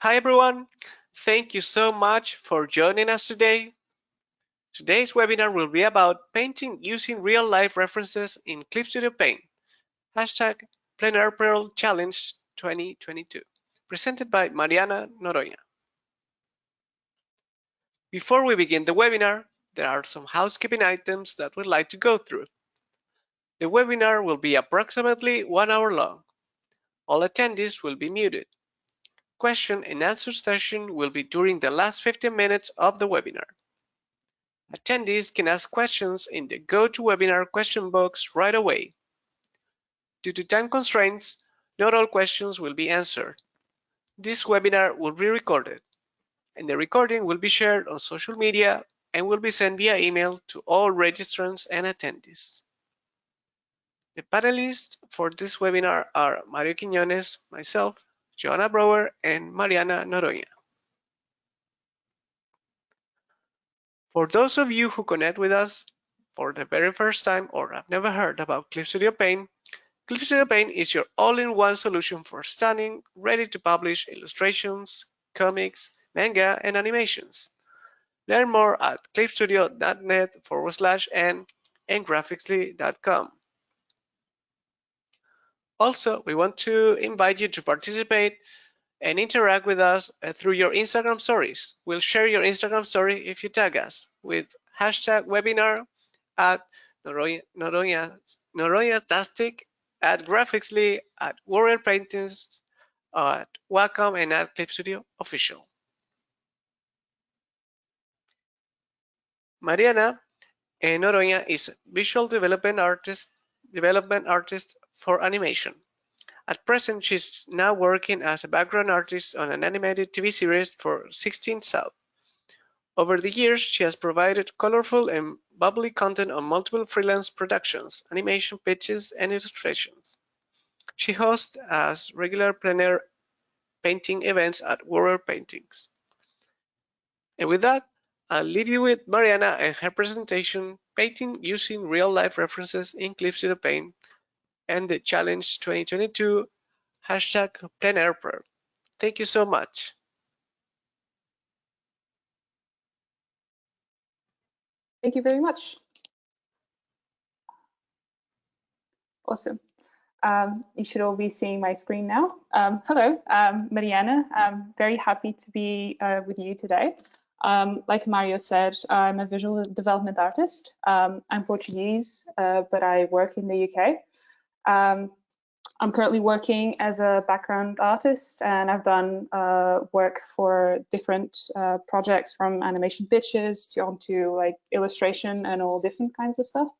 Hi everyone, thank you so much for joining us today. Today's webinar will be about painting using real-life references in Clip Studio Paint. Hashtag plein-air Pearl Challenge 2022. Presented by Mariana Noronha. Before we begin the webinar, there are some housekeeping items that we'd like to go through. The webinar will be approximately 1 hour long. All attendees will be muted. Question and answer session will be during the last 15 minutes of the webinar. Attendees can ask questions in the GoToWebinar question box right away. Due to time constraints, not all questions will be answered. This webinar will be recorded, and the recording will be shared on social media and will be sent via email to all registrants and attendees. The panelists for this webinar are Mario Quiñones, myself, Joanna Brower, and Mariana Noronha. For those of you who connect with us for the very first time or have never heard about Clip Studio Paint, Clip Studio Paint is your all-in-one solution for stunning, ready-to-publish illustrations, comics, manga, and animations. Learn more at clipstudio.net/n and graphicly.com. Also, we want to invite you to participate and interact with us through your Instagram stories. We'll share your Instagram story if you tag us with hashtag webinar at Noronha-tastic, at Graphicly, at Warrior Paintings, at Wacom, and at Clip Studio Official. Mariana Noronha is a visual development artist for animation. At present, she's now working as a background artist on an animated TV series for 16 South. Over the years, she has provided colorful and bubbly content on multiple freelance productions, animation pitches, and illustrations. She hosts as regular plein-air painting events at Warrior Paintings. And with that, I'll leave you with Mariana and her presentation, Painting Using Real-Life References in Clip Studio Paint, and the Challenge 2022 hashtag plein-air Pearl. Thank you so much. Thank you very much. Awesome. You should all be seeing my screen now. Hello, Mariana. I'm very happy to be with you today. Like Mario said, I'm a visual development artist. I'm Portuguese, but I work in the UK. I'm currently working as a background artist, and I've done work for different projects, from animation pitches to onto like illustration and all different kinds of stuff.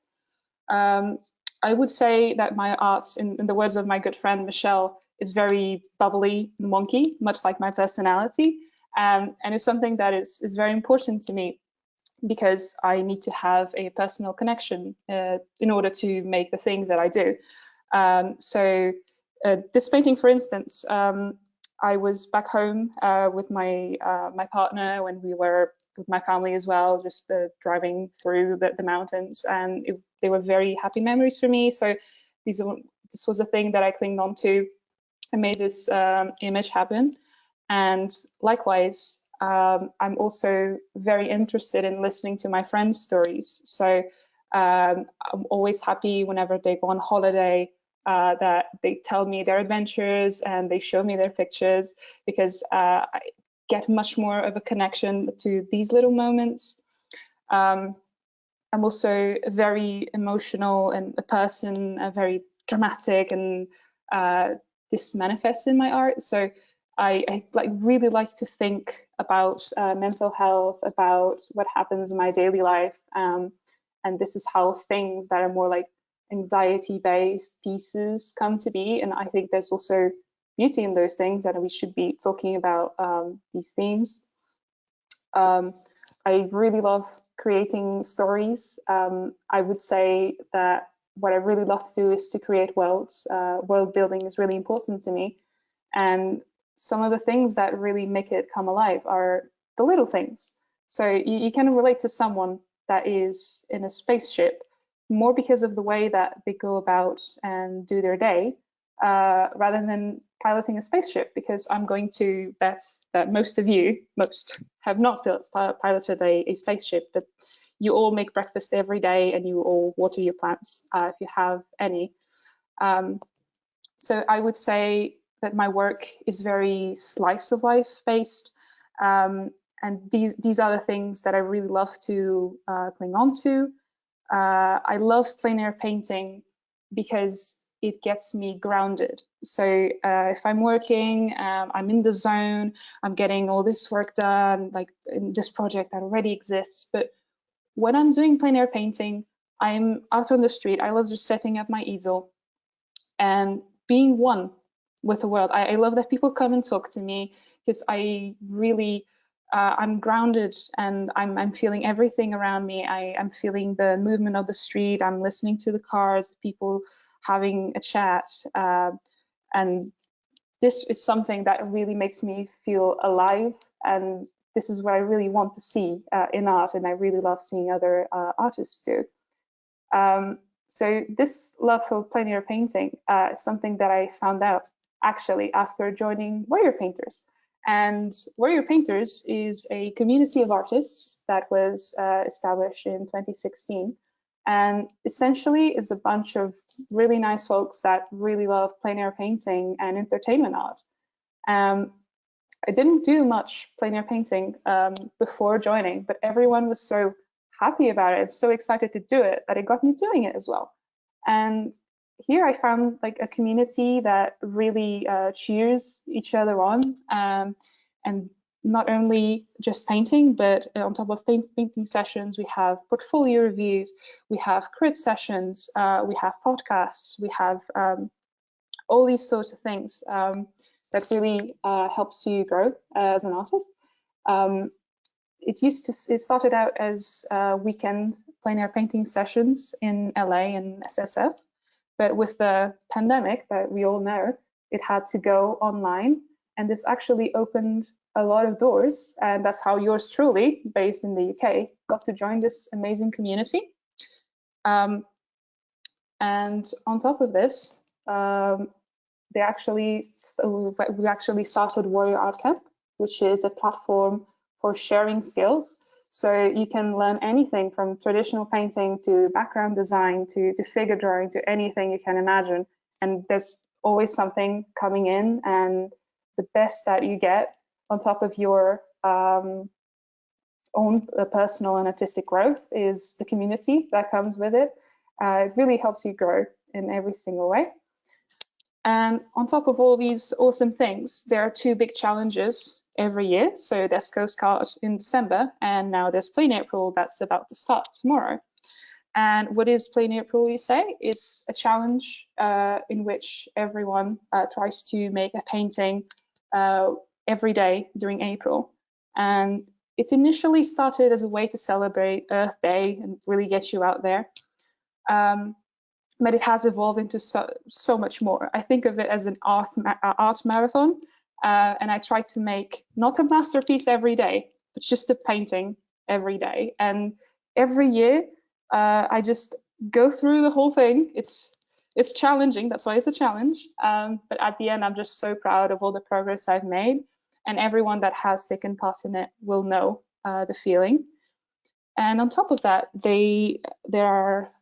I would say that my art, in the words of my good friend Michelle, is very bubbly and wonky, much like my personality. And it's something that is very important to me, because I need to have a personal connection in order to make the things that I do. So this painting, for instance, I was back home with my partner when we were with my family as well, just driving through the mountains, and they were very happy memories for me. So this was a thing that I clinged on to and made this image happen. And likewise, I'm also very interested in listening to my friends' stories. So I'm always happy whenever they go on holiday, that they tell me their adventures and they show me their pictures, because I get much more of a connection to these little moments. I'm also very emotional and a person, very dramatic, and this manifests in my art. So I really like to think about mental health, about what happens in my daily life, and this is how things that are more like anxiety-based pieces come to be. And I think there's also beauty in those things, that we should be talking about these themes. I really love creating stories. I would say that what I really love to do is to create worlds. World building is really important to me. And some of the things that really make it come alive are the little things. So you can relate to someone that is in a spaceship more because of the way that they go about and do their day, rather than piloting a spaceship, because I'm going to bet that most have not piloted a spaceship, but you all make breakfast every day and you all water your plants if you have any. So I would say that my work is very slice of life based. And these are the things that I really love to cling on to. I love plein air painting because it gets me grounded. So if I'm working, I'm in the zone, I'm getting all this work done, like in this project that already exists. But when I'm doing plein air painting, I'm out on the street. I love just setting up my easel and being one with the world. I love that people come and talk to me, because I really, I'm grounded and I'm feeling everything around me. I'm feeling the movement of the street. I'm listening to the cars, people having a chat. And this is something that really makes me feel alive. And this is what I really want to see in art. And I really love seeing other artists do. So this love for plein air painting is something that I found out actually after joining Warrior Painters. And Warrior Painters is a community of artists that was established in 2016. And essentially is a bunch of really nice folks that really love plein air painting and entertainment art. I didn't do much plein air painting before joining, but everyone was so happy about it, so excited to do it, that it got me doing it as well. And here I found like a community that really cheers each other on, and not only just painting, but on top of painting sessions, we have portfolio reviews, we have crit sessions, we have podcasts, we have all these sorts of things that really helps you grow as an artist. It started out as weekend plein air painting sessions in LA and SSF, but with the pandemic that we all know, it had to go online, and this actually opened a lot of doors, and that's how yours truly, based in the UK, got to join this amazing community. And on top of this, we actually started Warrior Art Camp, which is a platform for sharing skills. So you can learn anything from traditional painting to background design to figure drawing to anything you can imagine. And there's always something coming in, and the best that you get on top of your own personal and artistic growth is the community that comes with it. It really helps you grow in every single way. And on top of all these awesome things, there are two big challenges every year. So there's Coast Guard in December, and now there's Plein April that's about to start tomorrow. And what is Plein April, you say? It's a challenge in which everyone tries to make a painting every day during April. And it initially started as a way to celebrate Earth Day and really get you out there. But it has evolved into so much more. I think of it as an art marathon, and I try to make not a masterpiece every day, but just a painting every day. And every year, I just go through the whole thing. It's challenging, that's why it's a challenge. But at the end, I'm just so proud of all the progress I've made, and everyone that has taken part in it will know the feeling. And on top of that, there are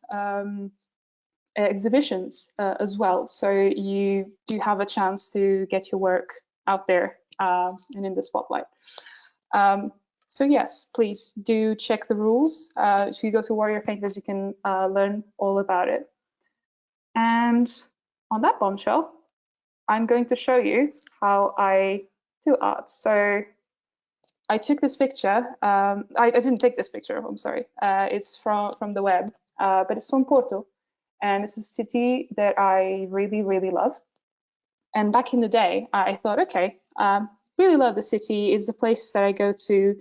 exhibitions as well, so you do have a chance to get your work out there and in the spotlight. So yes, please do check the rules. If you go to Warrior Painters, you can learn all about it. And on that bombshell, I'm going to show you how I do art. So I took this picture. I didn't take this picture, I'm sorry. It's from the web, but it's from Porto. And it's a city that I really, really love. And back in the day, I thought, okay, really love the city. It's a place that I go to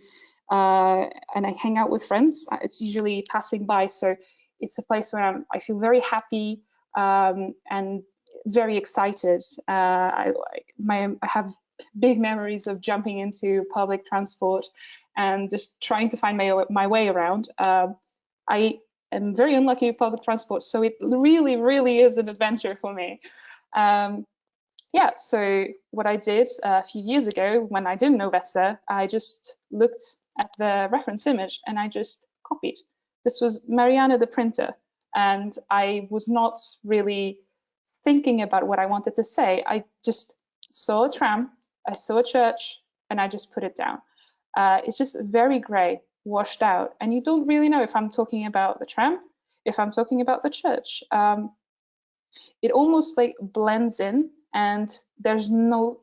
and I hang out with friends. It's usually passing by. So it's a place where I feel very happy and very excited. I have big memories of jumping into public transport and just trying to find my way around. I'm very unlucky with public transport, so it really, really is an adventure for me. yeah, so what I did a few years ago when I didn't know better, I just looked at the reference image and I just copied. This was Mariana the printer, and I was not really thinking about what I wanted to say. I just saw a tram, I saw a church, and I just put it down. It's just very grey, washed out, and you don't really know if I'm talking about the tram, if I'm talking about the church. It almost like blends in, and there's not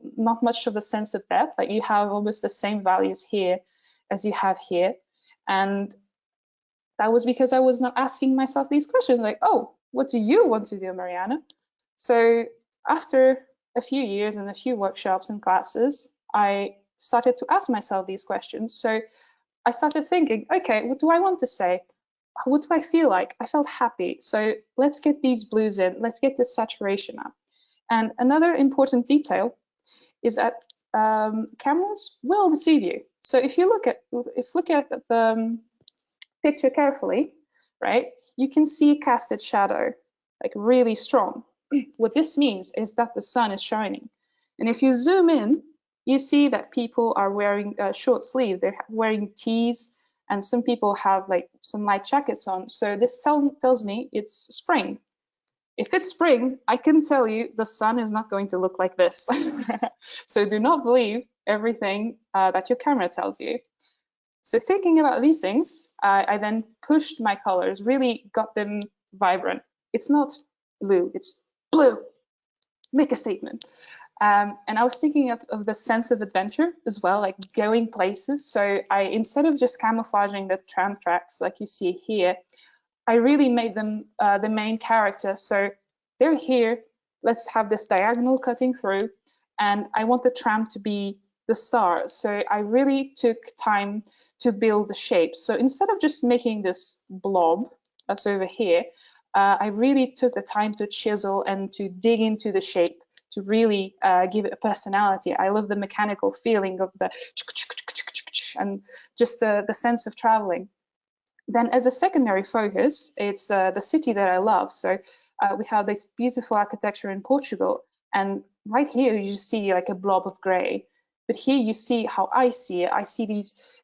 much of a sense of depth. Like you have almost the same values here as you have here, and that was because I was not asking myself these questions like, oh, what do you want to do, Mariana? So after a few years and a few workshops and classes, I started to ask myself these questions. So I started thinking, okay, what do I want to say? What do I feel like? I felt happy. So let's get these blues in. Let's get this saturation up. And another important detail is that cameras will deceive you. So if you look at the picture carefully, right, you can see casted shadow, like really strong. What this means is that the sun is shining. And if you zoom in, you see that people are wearing short sleeves. They're wearing tees, and some people have like some light jackets on. So this tells me it's spring. If it's spring, I can tell you the sun is not going to look like this. So do not believe everything that your camera tells you. So thinking about these things, I then pushed my colors, really got them vibrant. It's not blue, it's blue. Make a statement. And I was thinking of the sense of adventure as well, like going places. So instead of just camouflaging the tram tracks like you see here, I really made them the main character. So they're here. Let's have this diagonal cutting through. And I want the tram to be the star. So I really took time to build the shape. So instead of just making this blob that's over here, I really took the time to chisel and to dig into the shape to really give it a personality. I love the mechanical feeling of the and just the sense of traveling. Then as a secondary focus, it's the city that I love. So we have this beautiful architecture in Portugal. And right here, you see like a blob of gray. But here you see how I see it. I see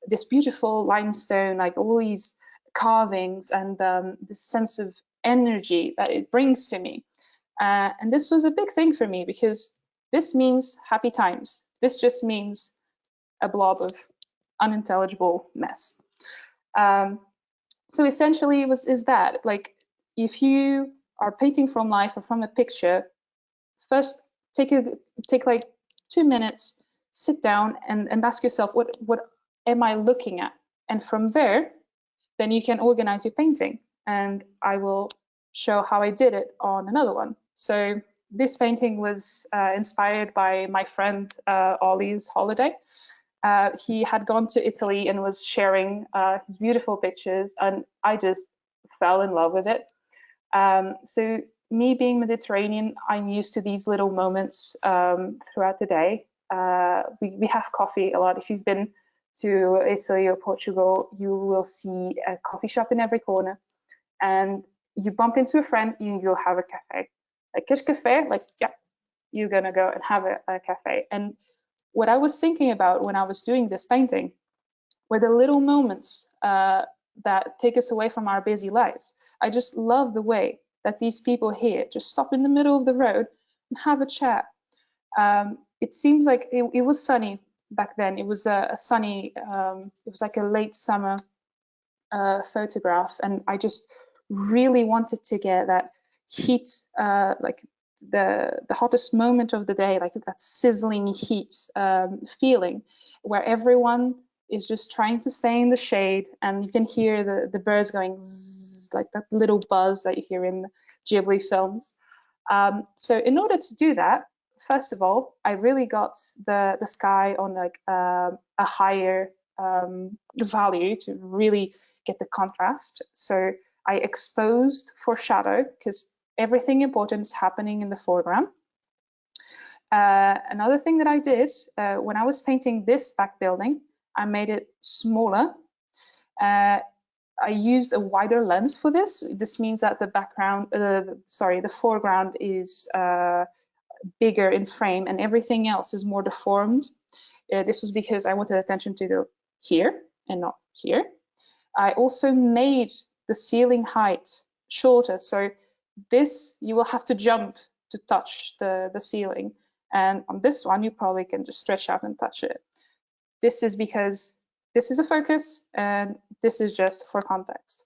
this beautiful limestone, like all these carvings and this sense of energy that it brings to me. And this was a big thing for me because this means happy times. This just means a blob of unintelligible mess. So essentially, is that like if you are painting from life or from a picture, first take like 2 minutes, sit down and ask yourself what am I looking at, and from there, then you can organize your painting. And I will show how I did it on another one. So this painting was inspired by my friend Ollie's holiday. He had gone to Italy and was sharing his beautiful pictures, and I just fell in love with it. So me being Mediterranean, I'm used to these little moments throughout the day. We have coffee a lot. If you've been to Italy or Portugal, you will see a coffee shop in every corner, and you bump into a friend, you'll have a cafe. Like, qu'est-ce cafe? Like, yeah, you're gonna go and have a cafe. And what I was thinking about when I was doing this painting were the little moments that take us away from our busy lives. I just love the way that these people here just stop in the middle of the road and have a chat. It seems like it was sunny back then. It was a sunny, it was like a late summer photograph, and I just really wanted to get that heat, like the hottest moment of the day, like that sizzling heat feeling, where everyone is just trying to stay in the shade, and you can hear the birds going zzz, like that little buzz that you hear in Ghibli films. So in order to do that, first of all, I really got the sky on like a higher value to really get the contrast. So I exposed for shadow because everything important is happening in the foreground. Another thing that I did when I was painting this back building, I made it smaller. I used a wider lens for this. This means that the background, the foreground is bigger in frame and everything else is more deformed. This was because I wanted attention to go here and not here. I also made the ceiling height shorter, so this you will have to jump to touch the ceiling, and on this one you probably can just stretch out and touch it. This is because this is a focus and this is just for context.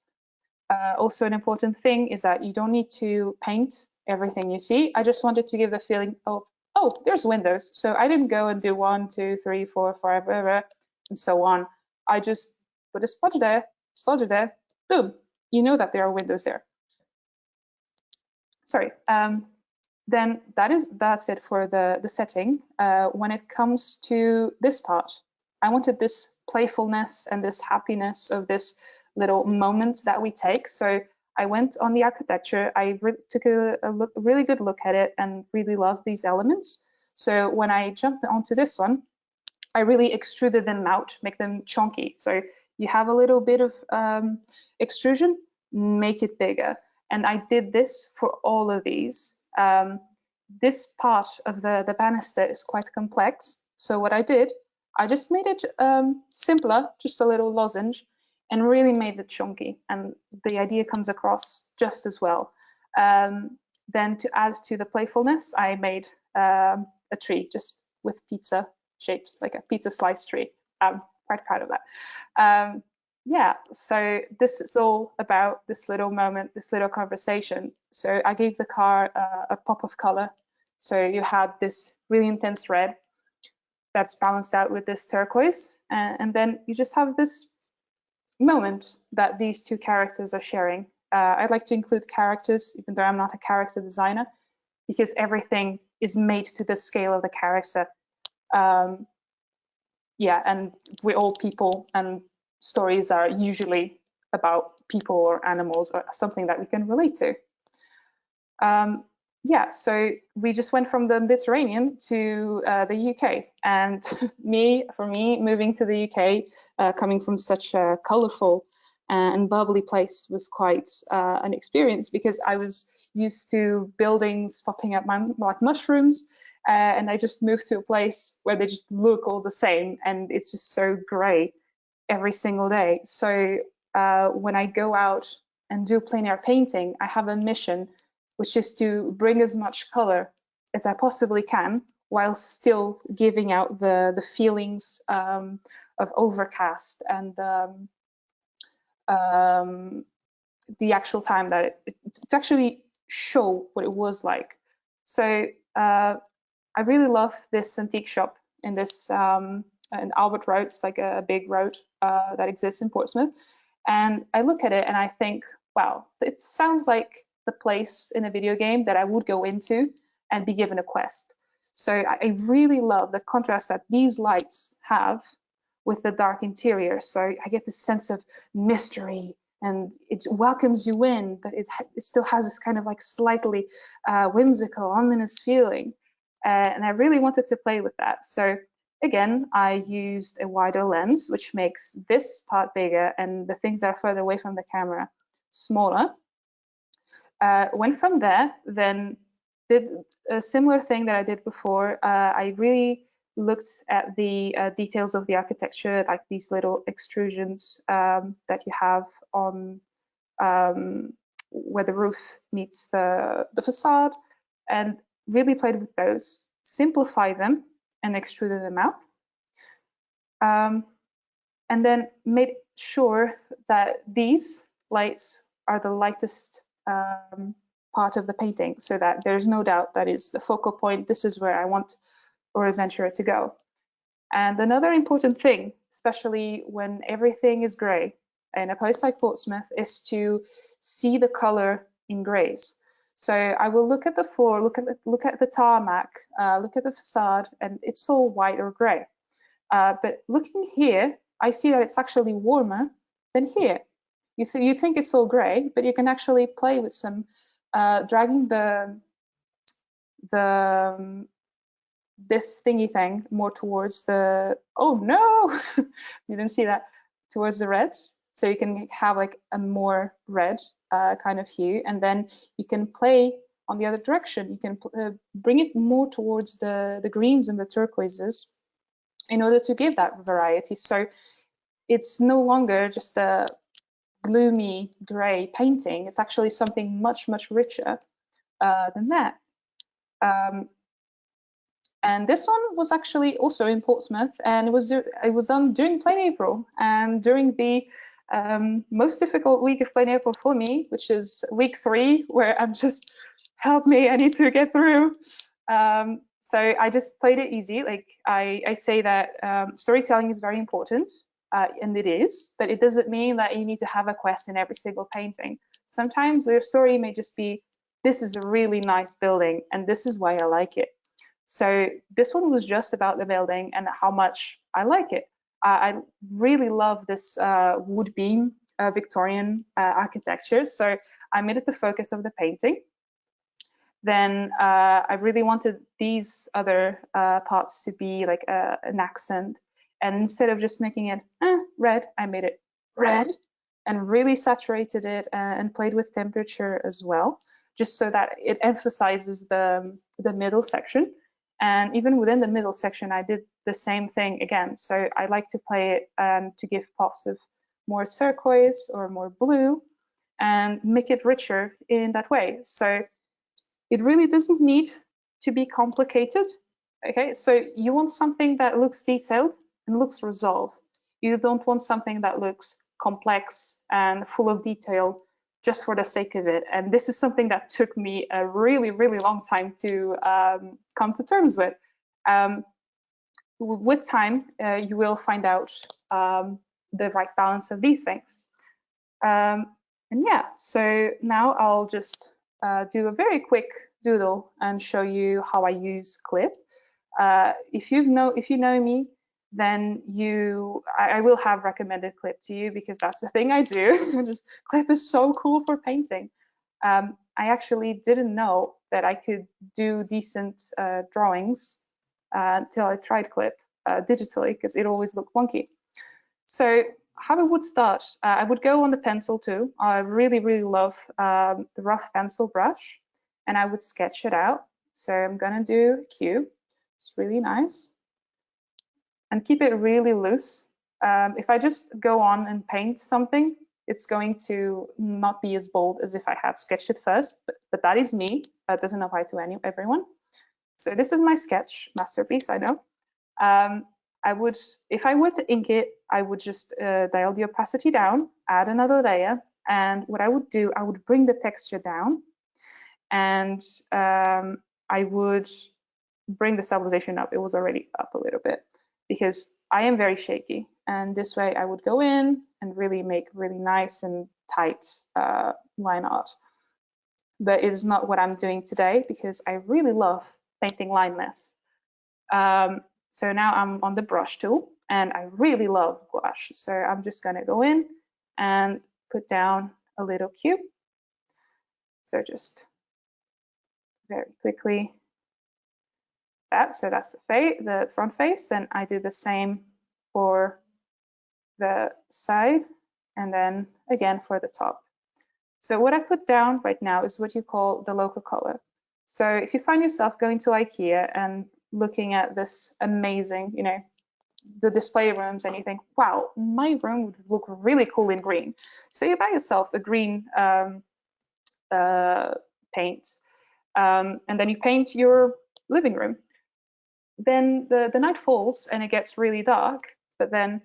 Also an important thing is that you don't need to paint everything you see. I just wanted to give the feeling of, oh, there's windows. So I didn't go and do 1, 2, 3, 4, 5, and so on. I just put a sludge there, boom, you know that there are windows there. Sorry. Then that's it for the setting. When it comes to this part, I wanted this playfulness and this happiness of this little moment that we take. So I went on the architecture. I took a really good look at it and really loved these elements. So when I jumped onto this one, I really extruded them out, make them chunky. So you have a little bit of extrusion, make it bigger. And I did this for all of these. This part of the banister is quite complex. So what I did, I just made it simpler, just a little lozenge, and really made it chunky. And the idea comes across just as well. Then to add to the playfulness, I made a tree just with pizza shapes, like a pizza slice tree. I'm quite proud of that. Yeah, so this is all about this little moment, this little conversation. So I gave the car a pop of color. So you had this really intense red that's balanced out with this turquoise. And then you just have this moment that these two characters are sharing. I'd like to include characters, even though I'm not a character designer, because everything is made to the scale of the character. Yeah, and we're all people, and stories are usually about people or animals or something that we can relate to. Yeah, so we just went from the Mediterranean to the UK, and for me, moving to the UK, coming from such a colorful and bubbly place was quite an experience, because I was used to buildings popping up like mushrooms, and I just moved to a place where they just look all the same, and it's just so grey every single day. So when I go out and do plein air painting, I have a mission, which is to bring as much color as I possibly can, while still giving out the feelings of overcast and the actual time that to actually show what it was like. So I really love this antique shop in this in Albert Road. It's like a big road that exists in Portsmouth. And I look at it and I think, wow, it sounds like the place in a video game that I would go into and be given a quest. So I really love the contrast that these lights have with the dark interior. So I get this sense of mystery, and it welcomes you in, but it still has this kind of like slightly whimsical, ominous feeling. And I really wanted to play with that. So again, I used a wider lens, which makes this part bigger and the things that are further away from the camera smaller. Went from there, then did a similar thing that I did before. I really looked at the details of the architecture, like these little extrusions that you have on where the roof meets the facade, and really played with those, simplified them and extruded them out. And then made sure that these lights are the lightest part of the painting, so that there's no doubt that is the focal point. This is where I want our adventurer to go. And another important thing, especially when everything is grey in a place like Portsmouth, is to see the color in greys. So I will look at the floor, look at the tarmac, look at the facade, and it's all white or grey. But looking here, I see that it's actually warmer than here. You think it's all grey, but you can actually play with some dragging this thingy thing more towards the, oh no, you didn't see that, towards the reds. So you can have like a more red kind of hue, and then you can play on the other direction. You can bring it more towards the greens and the turquoises in order to give that variety. So it's no longer just a gloomy gray painting. It's actually something much, much richer than that. And this one was actually also in Portsmouth, and it was done during plain April, and during the most difficult week of plain April for me, which is week 3, where I'm just, help me, I need to get through. So I just played it easy. Like I say that storytelling is very important, and it is, but it doesn't mean that you need to have a quest in every single painting. Sometimes your story may just be, this is a really nice building, and this is why I like it. So this one was just about the building and how much I like it. I really love this wood beam Victorian architecture, so I made it the focus of the painting. Then I really wanted these other parts to be like an accent, and instead of just making it red, I made it red and really saturated it and played with temperature as well, just so that it emphasizes the middle section. And even within the middle section, I did the same thing again. So I like to play it to give pops of more turquoise or more blue and make it richer in that way. So it really doesn't need to be complicated. Okay, so you want something that looks detailed and looks resolved. You don't want something that looks complex and full of detail just for the sake of it. And this is something that took me a really, really long time to come to terms with. With time, you will find out the right balance of these things. And yeah, so now I'll just do a very quick doodle and show you how I use Clip. If you know me, then I will have recommended Clip to you, because that's the thing I do. Just, Clip is so cool for painting. I actually didn't know that I could do decent drawings until I tried Clip digitally, because it always looked wonky. So how I would start, I would go on the pencil too. I really, really love the rough pencil brush, and I would sketch it out. So I'm gonna do a cube. It's really nice. And keep it really loose. If I just go on and paint something, it's going to not be as bold as if I had sketched it first, but that is me. That doesn't apply to everyone. So this is my sketch, masterpiece, I know. If I were to ink it, I would just dial the opacity down, add another layer, and what I would do, I would bring the texture down, and I would bring the stabilization up. It was already up a little bit, because I am very shaky, and this way I would go in and really make really nice and tight line art. But it is not what I'm doing today, because I really love painting lineless. So now I'm on the brush tool, and I really love gouache. So I'm just going to go in and put down a little cube. So just very quickly that. So that's the front face. Then I do the same for the side, and then again for the top. So what I put down right now is what you call the local color. So if you find yourself going to IKEA and looking at this amazing, the display rooms, and you think, wow, my room would look really cool in green. So you buy yourself a green paint, and then you paint your living room. Then the night falls and it gets really dark, but then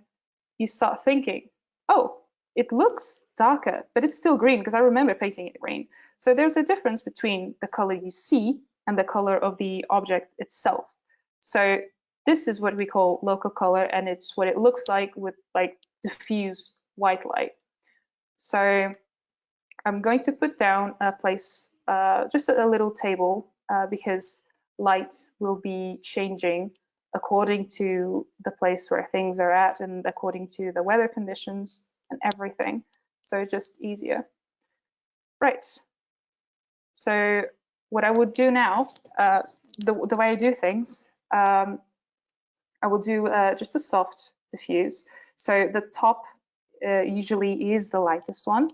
you start thinking, oh, it looks darker, but it's still green, because I remember painting it green. So there's a difference between the color you see and the color of the object itself. So this is what we call local color, and it's what it looks like with like diffuse white light. So I'm going to put down a place, just a little table, because light will be changing according to the place where things are at and according to the weather conditions and everything. So it's just easier. Right. So what I would do now, the way I do things, I will do just a soft diffuse. So the top usually is the lightest one.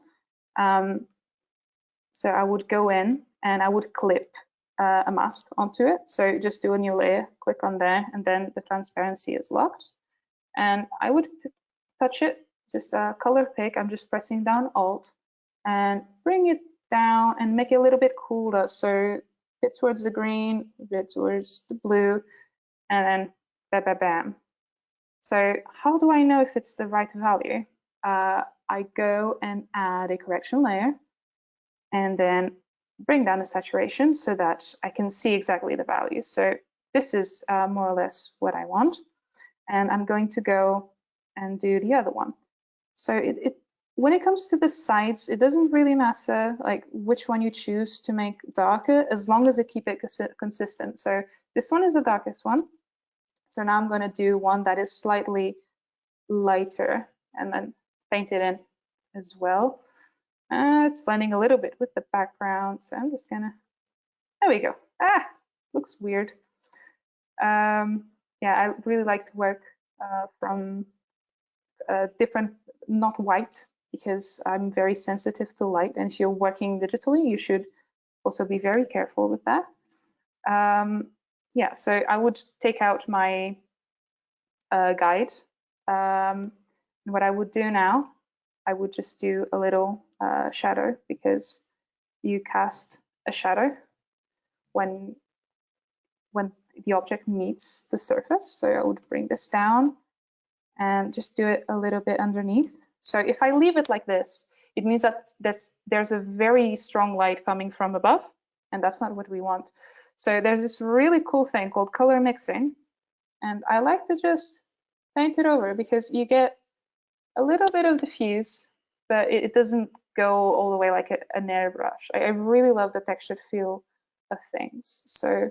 So I would go in and I would clip a mask onto it. So just do a new layer, click on there, and then the transparency is locked. And I would touch it, just a color pick. I'm just pressing down Alt and bring it down and make it a little bit cooler. So a bit towards the green, a bit towards the blue, and then bam, bam, bam. So how do I know if it's the right value? I go and add a correction layer and then bring down the saturation so that I can see exactly the value. So this is more or less what I want. And I'm going to go and do the other one. So when it comes to the sides, it doesn't really matter like which one you choose to make darker, as long as you keep it consistent. So this one is the darkest one. So now I'm going to do one that is slightly lighter and then paint it in as well. It's blending a little bit with the background, so I'm just gonna, there we go. Looks weird. Yeah, I really like to work from different, not white, because I'm very sensitive to light, and if you're working digitally, you should also be very careful with that. Yeah, so I would take out my guide. What I would do now, I would just do a little shadow, because you cast a shadow when the object meets the surface. So I would bring this down and just do it a little bit underneath. So if I leave it like this, it means that there's a very strong light coming from above, and that's not what we want. So there's this really cool thing called color mixing, and I like to just paint it over, because you get a little bit of diffuse, but it doesn't go all the way like an airbrush. I really love the textured feel of things. So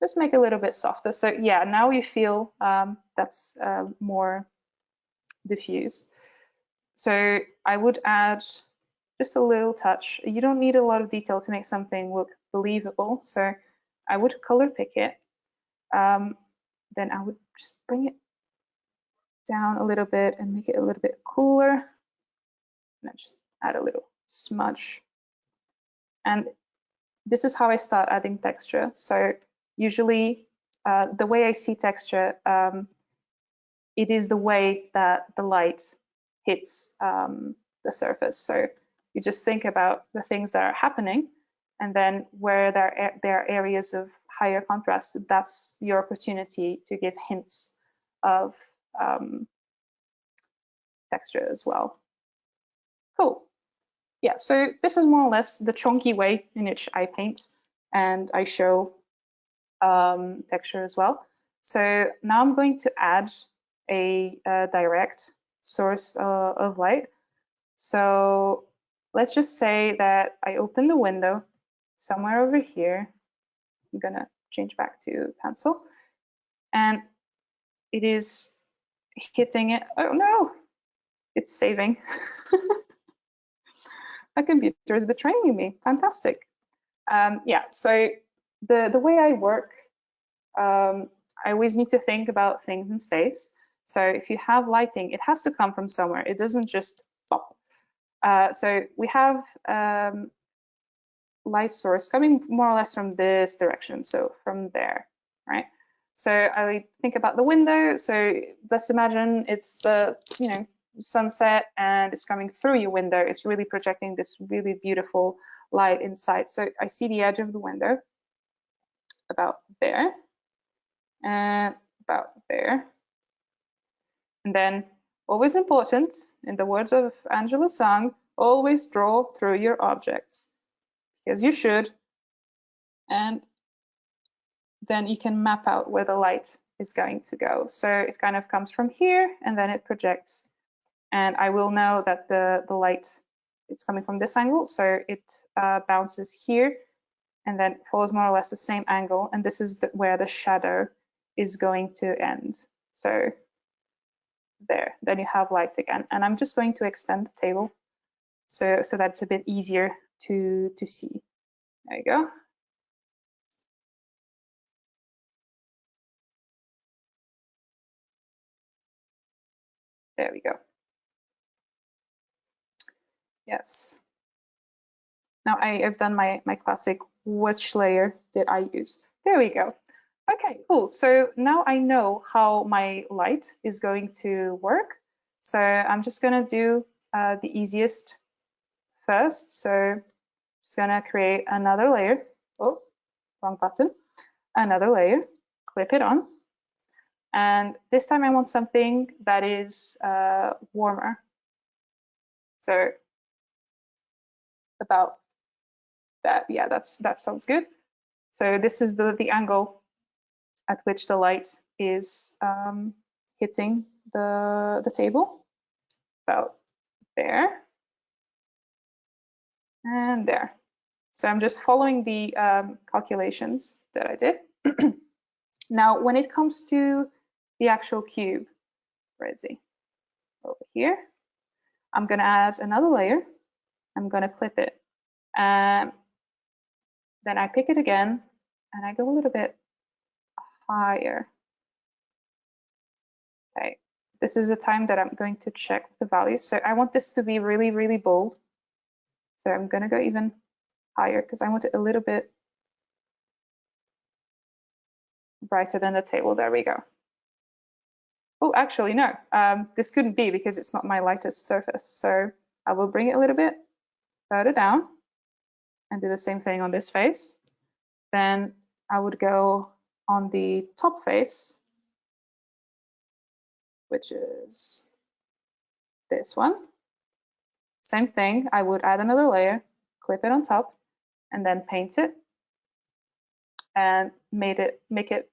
just make it a little bit softer. So yeah, now you feel that's more diffuse. So I would add just a little touch. You don't need a lot of detail to make something look believable. So I would color pick it. Then I would just bring it down a little bit and make it a little bit cooler. And I just add a little smudge. And this is how I start adding texture. So usually the way I see texture, it is the way that the light hits the surface. So you just think about the things that are happening, and then where there are areas of higher contrast, that's your opportunity to give hints of texture as well. Cool. Yeah, so this is more or less the chunky way in which I paint and I show texture as well. So now I'm going to add a direct source of light. So let's just say that I open the window somewhere over here. I'm gonna change back to pencil, and it is hitting it. Oh no, it's saving. My computer is betraying me. Fantastic. Yeah, so the way I work, I always need to think about things in space. So if you have lighting, it has to come from somewhere. It doesn't just pop. So we have light source coming more or less from this direction, so from there, right? So I think about the window. So let's imagine it's the sunset, and it's coming through your window. It's really projecting this really beautiful light inside. So I see the edge of the window about there and about there. And then, always important, in the words of Angela's song, always draw through your objects, because you should. And then you can map out where the light is going to go. So it kind of comes from here, and then it projects. And I will know that the light, it's coming from this angle, so it bounces here, and then follows more or less the same angle. And this is where the shadow is going to end. So there, then you have light again. And I'm just going to extend the table so that's a bit easier to see. There you go. There we go. Yes. Now I've done my classic, which layer did I use? There we go. Okay, cool. So now I know how my light is going to work. So I'm just gonna do the easiest first. So I'm just gonna create another layer. Oh, wrong button. Another layer, clip it on. And this time I want something that is warmer. So about that, yeah, that sounds good. So this is the angle at which the light is hitting the table, about there and there. So I'm just following the calculations that I did. Now, when it comes to the actual cube, where is he? Over here. I'm going to add another layer. I'm going to clip it. Then I pick it again, and I go a little bit higher. Okay, this is the time that I'm going to check the values. So I want this to be really, really bold. So I'm going to go even higher because I want it a little bit brighter than the table. There we go. Oh, actually, no, this couldn't be because it's not my lightest surface. So I will bring it a little bit further down and do the same thing on this face. Then I would go on the top face, which is this one. Same thing, I would add another layer, clip it on top, and then paint it and make it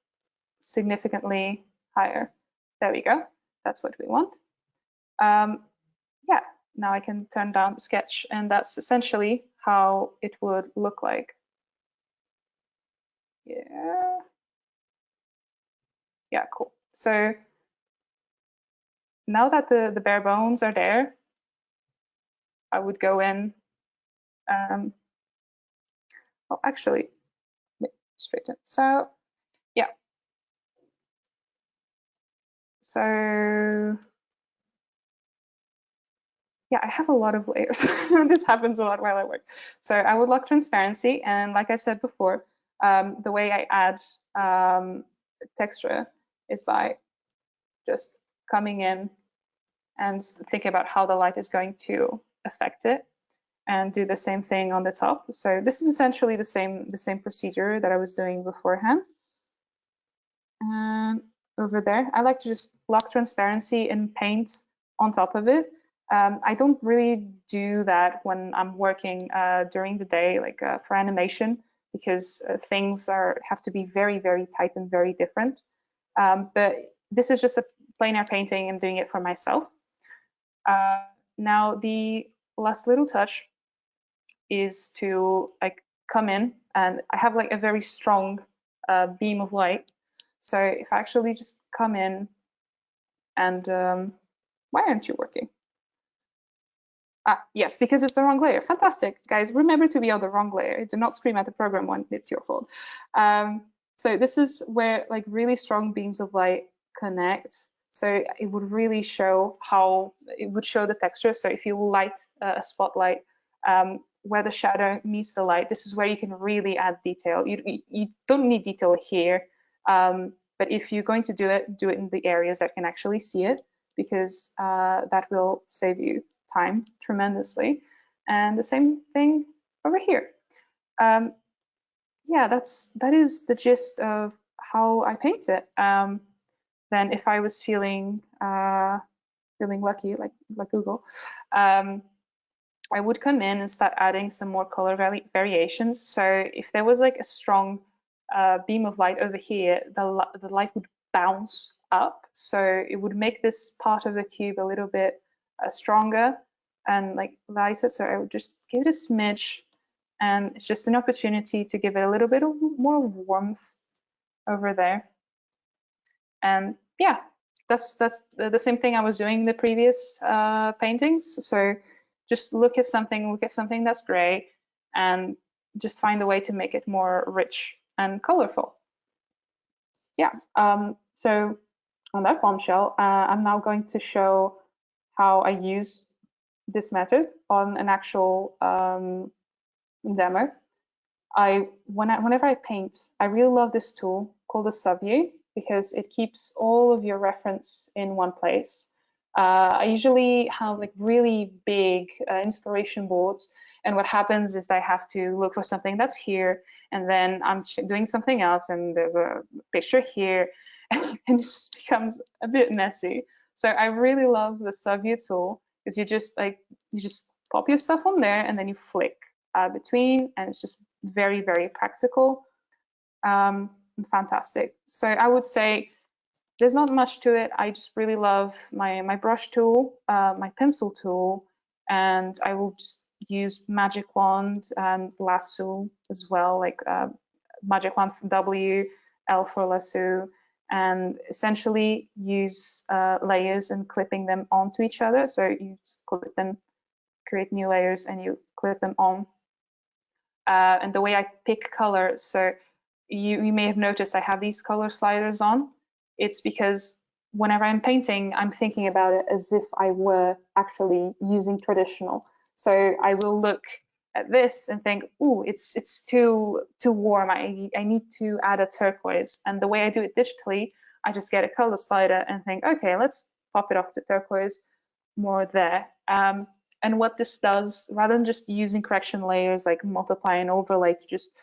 significantly higher. There we go. That's what we want. Yeah, now I can turn down the sketch, and that's essentially how it would look like. Yeah. Yeah, cool. So now that the bare bones are there, I would go in. Oh, actually, straighten. So yeah. So yeah, I have a lot of layers. This happens a lot while I work. So I would lock transparency, and like I said before, the way I add texture is by just coming in and thinking about how the light is going to affect it, and do the same thing on the top. So this is essentially the same procedure that I was doing beforehand. And over there, I like to just lock transparency and paint on top of it. I don't really do that when I'm working during the day, like for animation, because things have to be very, very tight and very different. But this is just a plein air painting. I'm doing it for myself. Now the last little touch is to like come in, and I have like a very strong beam of light. So if I actually just come in and why aren't you working? Ah, yes, because it's the wrong layer. Fantastic, guys. Remember to be on the wrong layer. Do not scream at the program when it's your fault. So this is where like really strong beams of light connect. So it would really show how it would show the texture. So if you light a spotlight where the shadow meets the light, this is where you can really add detail. You don't need detail here, but if you're going to do it in the areas that can actually see it, because that will save you time tremendously. And the same thing over here. Yeah, that is the gist of how I paint it. Then if I was feeling lucky, like Google, I would come in and start adding some more color variations. So if there was like a strong beam of light over here, the light would bounce up. So it would make this part of the cube a little bit stronger and like lighter. So I would just give it a smidge, and it's just an opportunity to give it a little bit more warmth over there. And yeah, that's the same thing I was doing in the previous paintings. So just look at something that's gray, and just find a way to make it more rich and colorful. Yeah. So on that bombshell, I'm now going to show how I use this method on an actual demo, whenever I paint, I really love this tool called the subview because it keeps all of your reference in one place. I usually have like really big inspiration boards, and what happens is I have to look for something that's here, and then I'm doing something else, and there's a picture here, and it just becomes a bit messy. So I really love the subview tool because you just pop your stuff on there, and then you flick between, and it's just very, very practical, and fantastic. So I would say there's not much to it. I just really love my brush tool, my pencil tool, and I will just use magic wand and lasso as well, like magic wand for W, L for lasso, and essentially use layers and clipping them onto each other. So you just clip them, create new layers, and you clip them on. And the way I pick color, so you may have noticed I have these color sliders on. It's because whenever I'm painting, I'm thinking about it as if I were actually using traditional. So I will look at this and think, ooh, it's too warm. I need to add a turquoise. And the way I do it digitally, I just get a color slider and think, okay, let's pop it off to turquoise, more there. And what this does, rather than just using correction layers like multiply and overlay to just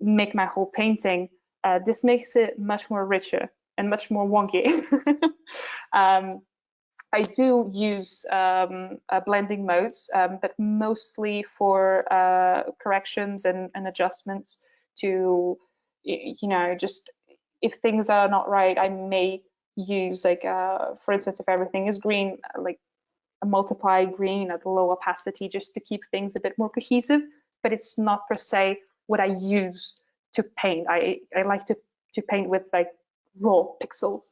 make my whole painting, this makes it much more richer and much more wonky. I do use blending modes, but mostly for corrections and adjustments to, just if things are not right, I may use like, for instance, if everything is green, like a multiply green at the low opacity just to keep things a bit more cohesive, but it's not per se what I use to paint. I like to paint with like raw pixels.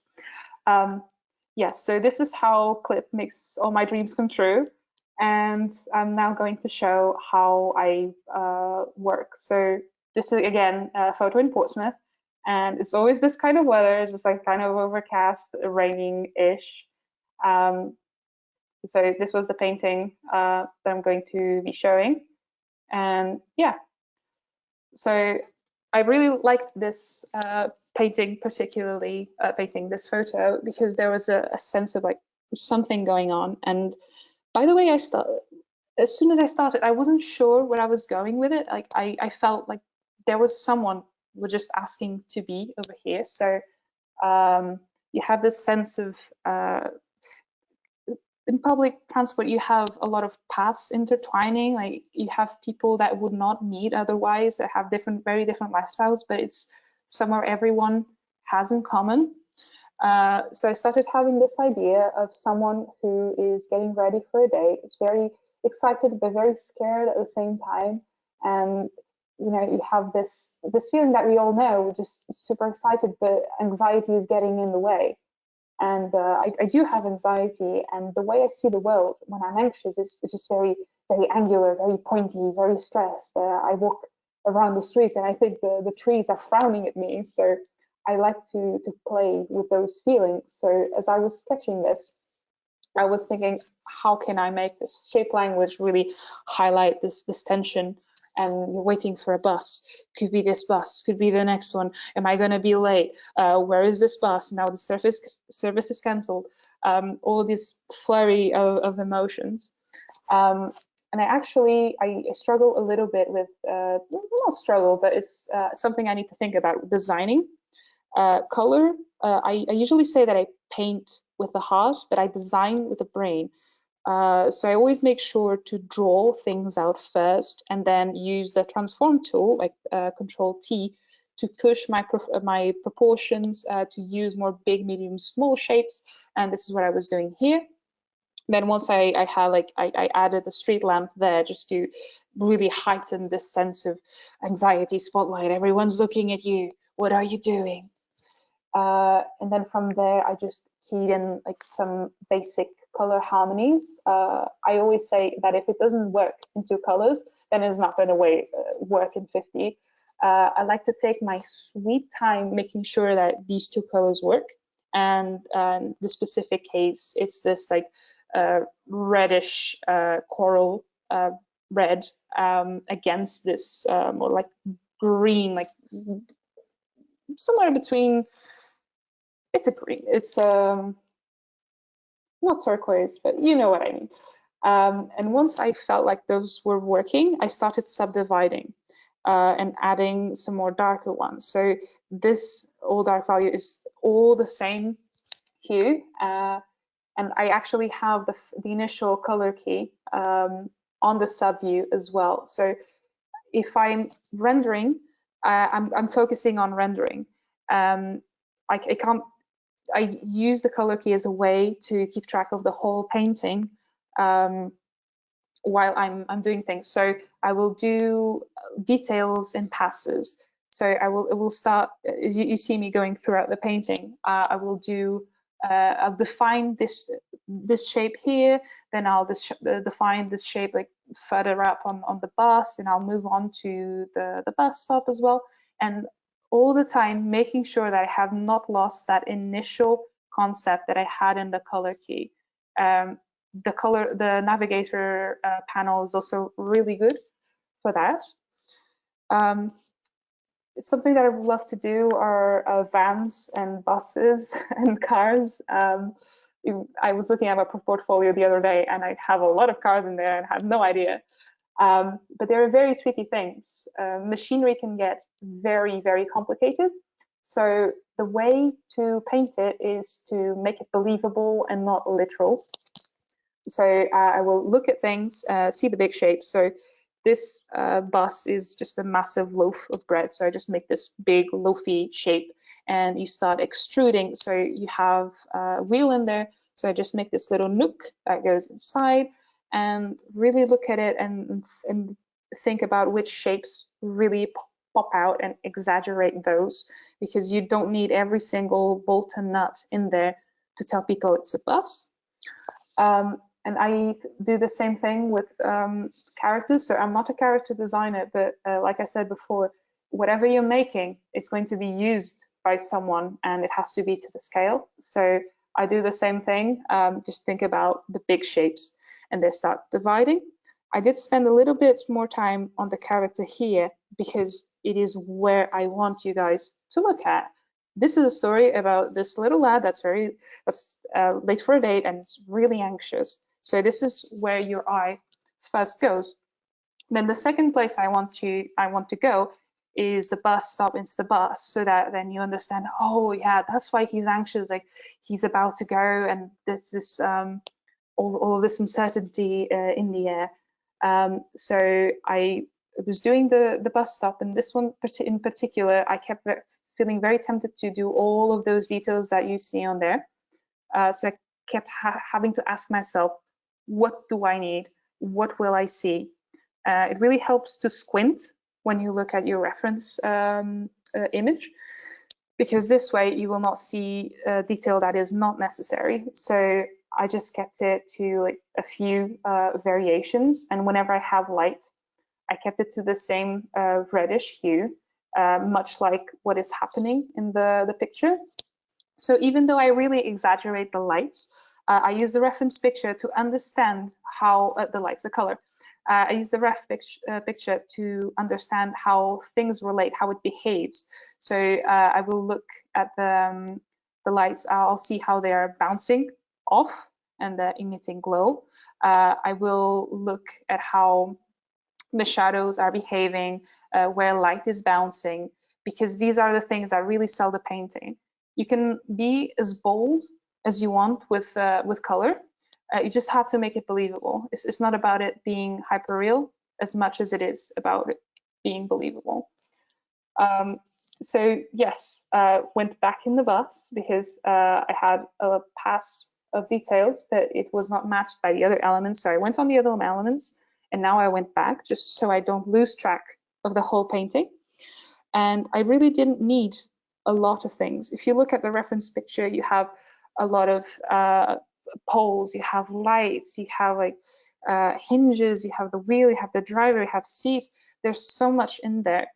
So this is how Clip makes all my dreams come true. And I'm now going to show how I work. So this is, again, a photo in Portsmouth. And it's always this kind of weather, just like kind of overcast, raining-ish. So this was the painting that I'm going to be showing. And yeah, so I really liked this painting, particularly painting this photo, because there was a sense of like something going on. And by the way, as soon as I started, I wasn't sure where I was going with it. Like I felt like there was someone who was just asking to be over here. So you have this sense of in public transport, you have a lot of paths intertwining. Like you have people that would not meet otherwise, that have very different lifestyles, but it's somewhere everyone has in common. So I started having this idea of someone who is getting ready for a date, very excited but very scared at the same time. And you have this feeling that we all know, we're just super excited, but anxiety is getting in the way. And I do have anxiety, and the way I see the world when I'm anxious is just very, very angular, very pointy, very stressed. I walk around the streets and I think the trees are frowning at me. So I like to play with those feelings. So as I was sketching this, I was thinking, how can I make this shape language really highlight this tension? And you're waiting for a bus. Could be this bus, could be the next one. Am I going to be late? Where is this bus? Now the service is cancelled. All this flurry of emotions. And I struggle a little bit with, not struggle, but it's something I need to think about, designing. Color, I usually say that I paint with the heart, but I design with the brain. So I always make sure to draw things out first and then use the transform tool, like Control T, to push my proportions, to use more big, medium, small shapes. And this is what I was doing here. Then once I added the street lamp there just to really heighten this sense of anxiety spotlight. Everyone's looking at you. What are you doing? And then from there, I just keyed in like some basic color harmonies. I always say that if it doesn't work in 2 colors, then it's not going to work in 50. I like to take my sweet time making sure that these 2 colors work. And the specific case, it's this like reddish coral red against this more like green, like somewhere between. It's a green. It's not turquoise, but you know what I mean. And once I felt like those were working, I started subdividing and adding some more darker ones. So this all dark value is all the same hue. And I actually have the initial color key on the subview as well. So if I'm rendering, I'm focusing on rendering. I can't. I use the color key as a way to keep track of the whole painting while I'm doing things. So I will do details in passes. So it will start as you see me going throughout the painting. I will do I'll define this shape here, then I'll define this shape like further up on the bust, and I'll move on to the bust stop as well. And all the time making sure that I have not lost that initial concept that I had in the color key. The navigator panel is also really good for that. Something that I would love to do are vans and buses and cars. I was looking at my portfolio the other day, and I have a lot of cars in there and have no idea. But they're very tricky things. Machinery can get very, very complicated. So the way to paint it is to make it believable and not literal. So I will look at things, see the big shapes. So this bus is just a massive loaf of bread. So I just make this big loafy shape, and you start extruding. So you have a wheel in there. So I just make this little nook that goes inside, and really look at it and think about which shapes really pop out and exaggerate those, because you don't need every single bolt and nut in there to tell people it's a bus. And I do the same thing with characters. So I'm not a character designer, but like I said before, whatever you're making, it's going to be used by someone, and it has to be to the scale. So I do the same thing, just think about the big shapes and they start dividing. I did spend a little bit more time on the character here because it is where I want you guys to look at. This is a story about this little lad that's late for a date and is really anxious. So this is where your eye first goes. Then the second place I want to go is the bus stop into the bus, so that then you understand, oh yeah, that's why he's anxious, like he's about to go, and there's this all this uncertainty in the air. So I was doing the bus stop, and this one in particular, I kept feeling very tempted to do all of those details that you see on there. So I kept having to ask myself, what do I need? What will I see? It really helps to squint when you look at your reference image, because this way you will not see detail that is not necessary. So I just kept it to like a few variations, and whenever I have light, I kept it to the same reddish hue, much like what is happening in the picture. So even though I really exaggerate the lights, I use the reference picture to understand how the lights, the color. I use the ref picture to understand how things relate, how it behaves. So I will look at the lights. I'll see how they are bouncing off and emitting glow. I will look at how the shadows are behaving, where light is bouncing, because these are the things that really sell the painting. You can be as bold as you want with color. You just have to make it believable. It's not about it being hyperreal as much as it is about it being believable. So yes, went back in the bus because I had a pass of details, but it was not matched by the other elements. So I went on the other elements, and now I went back just so I don't lose track of the whole painting. And I really didn't need a lot of things. If you look at the reference picture, you have a lot of poles, you have lights, you have like hinges, you have the wheel, you have the driver, you have seats. There's so much in there,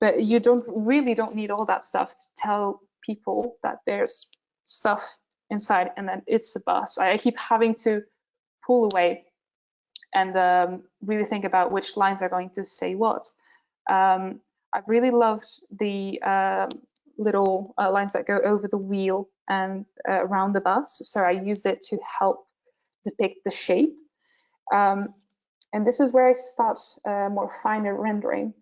but you really don't need all that stuff to tell people that there's stuff inside and then it's a bus. I keep having to pull away and really think about which lines are going to say what. I really loved the little lines that go over the wheel and around the bus. So I used it to help depict the shape. And this is where I start more finer rendering.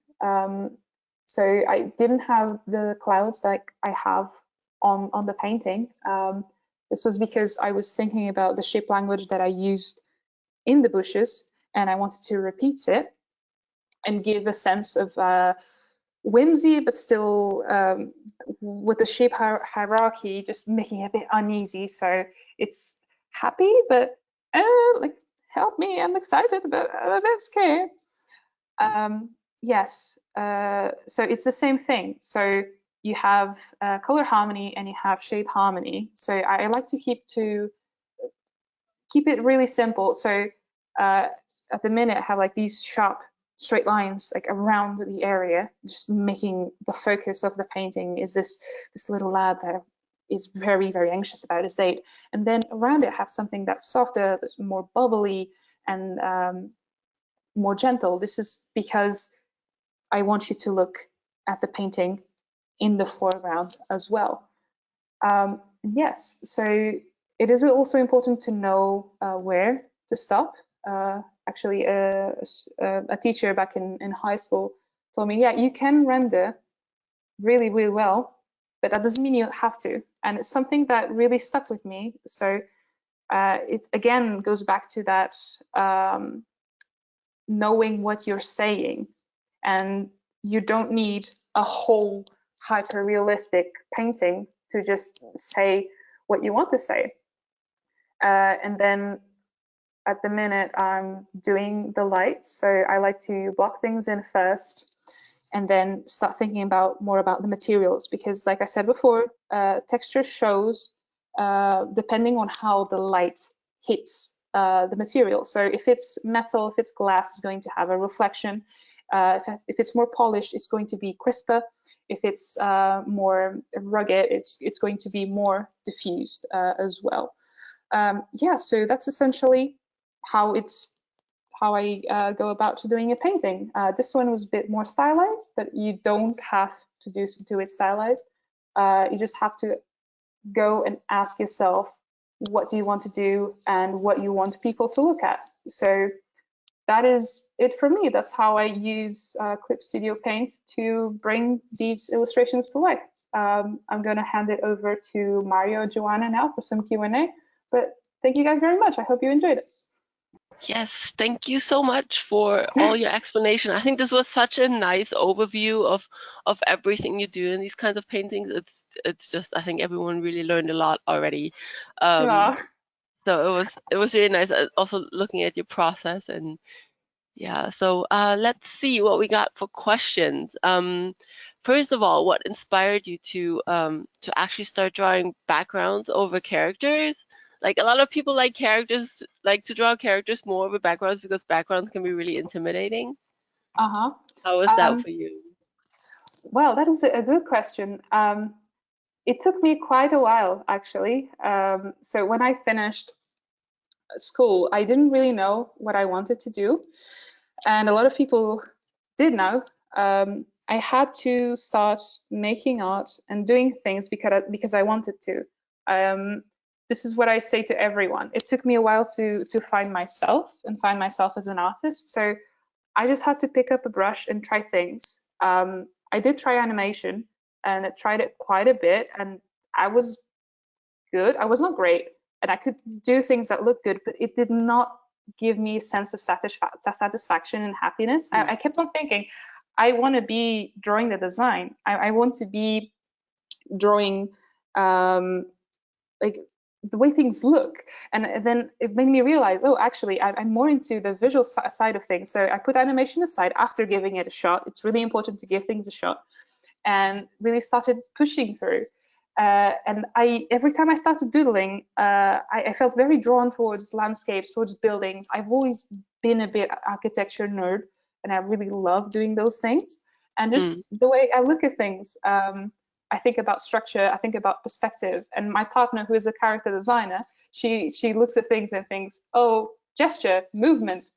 So I didn't have the clouds like I have on the painting. This was because I was thinking about the shape language that I used in the bushes, and I wanted to repeat it and give a sense of whimsy, but still with the shape hierarchy just making it a bit uneasy. So it's happy, but like, help me, I'm excited, but I'm a bit scared. Yes, so it's the same thing. So you have color harmony and you have shape harmony. So I like to keep it really simple. So at the minute I have like these sharp straight lines like around the area, just making the focus of the painting is this little lad that is very, very anxious about his date. And then around it have something that's softer, that's more bubbly and more gentle. This is because I want you to look at the painting in the foreground as well. Yes, so it is also important to know where to stop. Actually, a teacher back in high school told me, yeah, you can render really, really well, but that doesn't mean you have to. And it's something that really stuck with me. So it again goes back to that knowing what you're saying. And you don't need a whole hyper realistic painting to just say what you want to say. And then at the minute I'm doing the lights, so I like to block things in first and then start thinking more about the materials, because like I said before, texture shows depending on how the light hits the material. So if it's metal, if it's glass, it's going to have a reflection. If it's more polished, it's going to be crisper. If it's more rugged, it's going to be more diffused as well. Yeah, so that's essentially how I go about doing a painting. This one was a bit more stylized, but you don't have to do it stylized. You just have to go and ask yourself, what do you want to do and what you want people to look at? So that is it for me. That's how I use Clip Studio Paint to bring these illustrations to life. I'm going to hand it over to Mario or Joanna now for some Q&A, but thank you guys very much. I hope you enjoyed it. Yes, thank you so much for all your explanation. I think this was such a nice overview of everything you do in these kinds of paintings. It's just, I think everyone really learned a lot already. So it was really nice also looking at your process. And yeah, so let's see what we got for questions. First of all, what inspired you to actually start drawing backgrounds over characters? Like, a lot of people like to draw characters more over backgrounds because backgrounds can be really intimidating. Uh-huh. How was that for you? Well, that is a good question. It took me quite a while, actually. So when I finished school, I didn't really know what I wanted to do. And a lot of people did know. I had to start making art and doing things because I wanted to. This is what I say to everyone. It took me a while to find myself and find myself as an artist. So I just had to pick up a brush and try things. I did try animation and I tried it quite a bit, and I was good. I was not great, and I could do things that looked good, but it did not give me a sense of satisfaction and happiness. I kept on thinking, I want to be drawing the design. I want to be drawing like the way things look. And then it made me realize, oh, actually, I'm more into the visual side of things. So I put animation aside after giving it a shot. It's really important to give things a shot, and really started pushing through. And every time I started doodling, I felt very drawn towards landscapes, towards buildings. I've always been a bit architecture nerd, and I really love doing those things. And just the way I look at things, I think about structure, I think about perspective. And my partner, who is a character designer, she looks at things and thinks, oh, gesture, movement.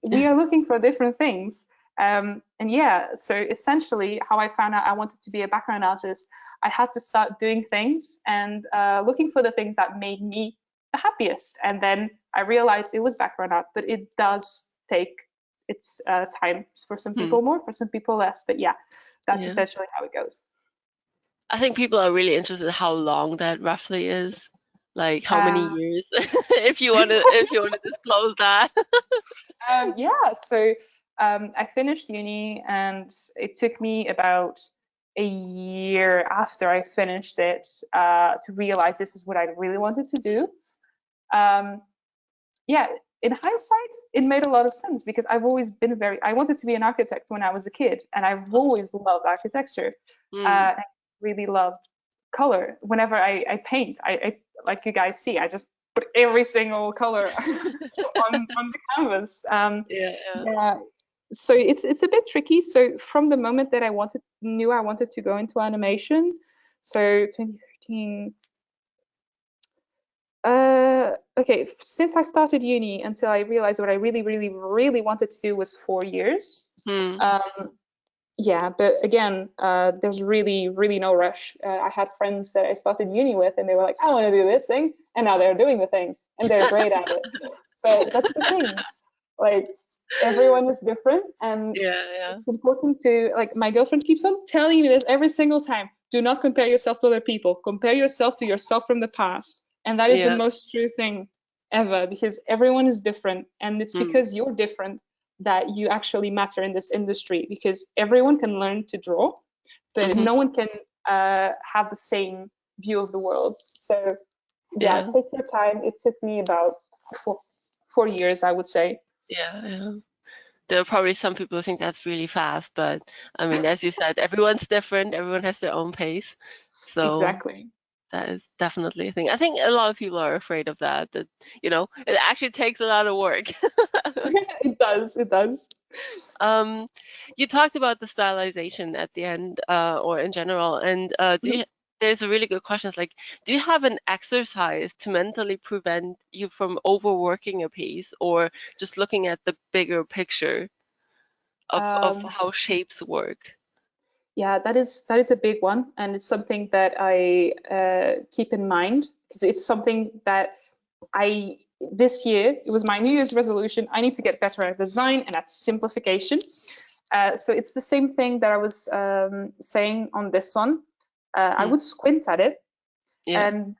we are looking for different things. And yeah, so essentially how I found out I wanted to be a background artist, I had to start doing things and looking for the things that made me the happiest. And then I realized it was background art, but it does take its time. For some people more, for some people less. But yeah, that's essentially how it goes. I think people are really interested in how long that roughly is, like how many years, if you want to disclose that. Yeah, so I finished uni, and it took me about a year after I finished it to realize this is what I really wanted to do. Yeah, in hindsight, it made a lot of sense because I've always been I wanted to be an architect when I was a kid, and I've always loved architecture. I really loved color. Whenever I paint, I like you guys see, I just put every single color on the canvas. Yeah. So it's a bit tricky. So from the moment that I knew I wanted to go into animation, so 2013. Okay, since I started uni until I realized what I really, really, really wanted to do was 4 years. Yeah, but again, there's really, really no rush. I had friends that I started uni with, and they were like, I want to do this thing, and now they're doing the thing, and they're great at it. But that's the thing. Like, everyone is different, and it's important to, like, my girlfriend keeps on telling me this every single time. Do not compare yourself to other people. Compare yourself to yourself from the past. And that is the most true thing ever, because everyone is different, and it's because you're different that you actually matter in this industry, because everyone can learn to draw, but no one can have the same view of the world. So yeah, take your time. It took me about 4 years, I would say. Yeah. There are probably some people who think that's really fast, but I mean, as you said, everyone's different. Everyone has their own pace. So exactly. That is definitely a thing. I think a lot of people are afraid of that, it actually takes a lot of work. It does. You talked about the stylization at the end, or in general, and there's a really good question. It's like, do you have an exercise to mentally prevent you from overworking a piece, or just looking at the bigger picture of how shapes work? Yeah, that is a big one, and it's something that I keep in mind, because it's something that this year, it was my New Year's resolution. I need to get better at design and at simplification. So it's the same thing that I was saying on this one. I would squint at it, and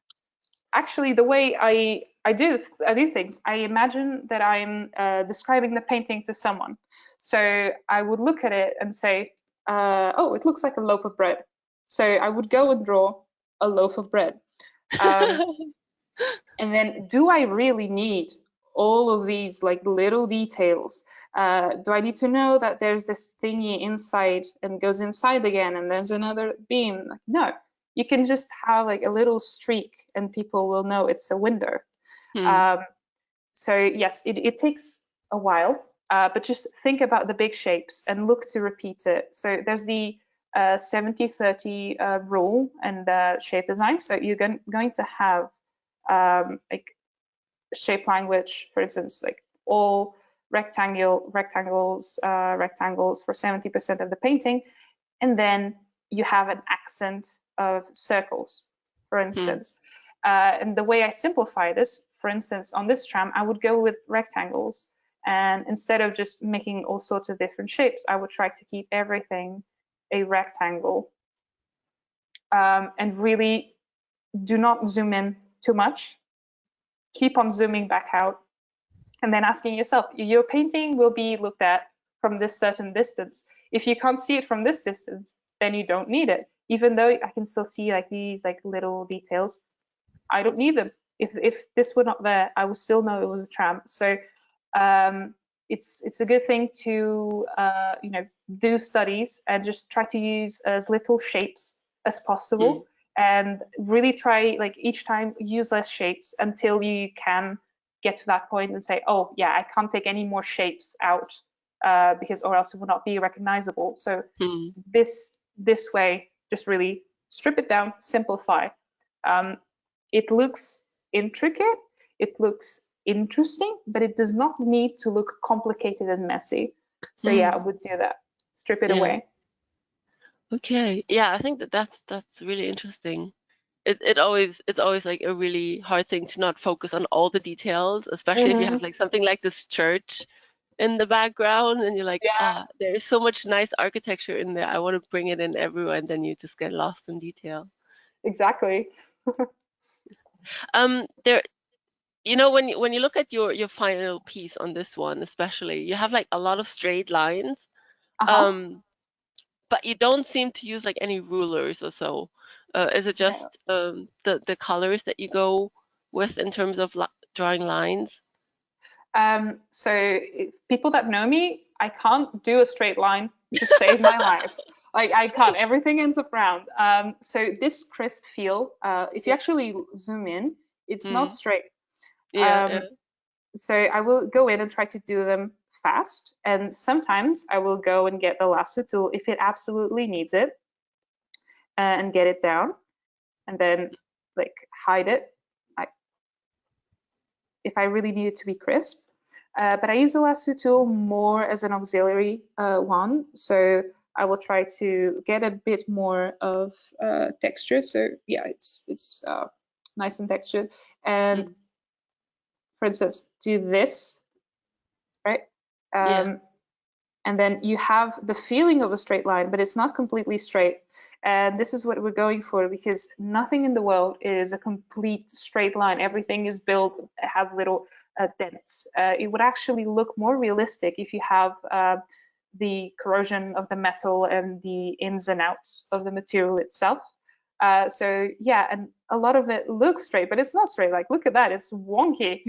actually, the way I do things, I imagine that I'm describing the painting to someone. So I would look at it and say, "Oh, it looks like a loaf of bread." So I would go and draw a loaf of bread. And then, do I really need all of these like little details? Do I need to know that there's this thingy inside and goes inside again, and there's another beam? Like, no, you can just have like a little streak, and people will know it's a window. So yes, it takes a while, but just think about the big shapes and look to repeat it. So there's the 70-30 rule in shape design. So you're going to have like shape language, for instance, like all rectangles for 70% of the painting, and then you have an accent of circles, for instance. And the way I simplify this, for instance, on this tram, I would go with rectangles, and instead of just making all sorts of different shapes, I would try to keep everything a rectangle, and really do not zoom in too much. Keep on zooming back out, and then asking yourself, your painting will be looked at from this certain distance. If you can't see it from this distance, then you don't need it. Even though I can still see like these like little details, I don't need them. If this were not there, I would still know it was a tram. So it's a good thing to do studies and just try to use as little shapes as possible, and really try, like, each time use less shapes until you can get to that point and say, oh yeah, I can't take any more shapes out because or else it will not be recognizable. So this way, just really strip it down, simplify. It looks intricate, it looks interesting, but it does not need to look complicated and messy. So yeah, I would do that. Strip it away. Okay. Yeah, I think that's really interesting. It's always like a really hard thing to not focus on all the details, especially if you have like something like this church in the background and you're like, Yeah, there is so much nice architecture in there. I want to bring it in everywhere, and then you just get lost in detail. exactly. There, when you look at your final piece on this one, especially, you have like a lot of straight lines. But you don't seem to use like any rulers or so. Is it No. just the colors that you go with in terms of drawing lines? So people that know me, I can't do a straight line to save my life. Like I can't. Everything ends up round. So this crisp feel, if you actually zoom in, it's not straight. Yeah. So I will go in and try to do them fast, and sometimes I will go and get the lasso tool if it absolutely needs it, and get it down, and then like hide it if I really need it to be crisp. But I use the lasso tool more as an auxiliary one, so I will try to get a bit more of texture. So yeah, it's nice and textured. And for instance, do this, right? And then you have the feeling of a straight line, but it's not completely straight. And this is what we're going for, because nothing in the world is a complete straight line. Everything is built, it has little dents. It would actually look more realistic if you have the corrosion of the metal and the ins and outs of the material itself. So yeah, and a lot of it looks straight, but it's not straight. Like, look at that, it's wonky.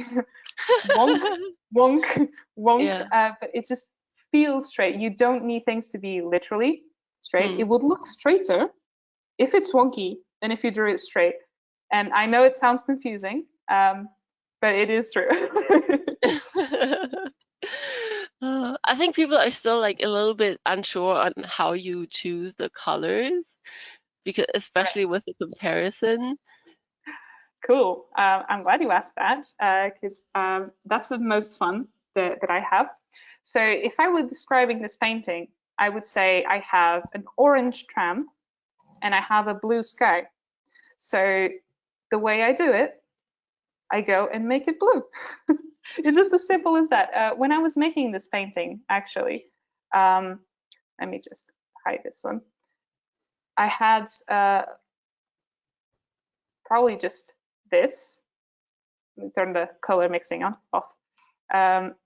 Wonk, wonk, wonk. But it just feels straight. You don't need things to be literally straight. It would look straighter if it's wonky than if you drew it straight. And I know it sounds confusing, but it is true. I think people are still like a little bit unsure on how you choose the colors, because especially with the comparison. Cool. I'm glad you asked that, because that's the most fun that I have. So if I were describing this painting, I would say I have an orange tram and I have a blue sky. So the way I do it, I go and make it blue. It's just as simple as that. When I was making this painting, actually, let me just hide this one. I had probably just this. Let me turn the color mixing on off.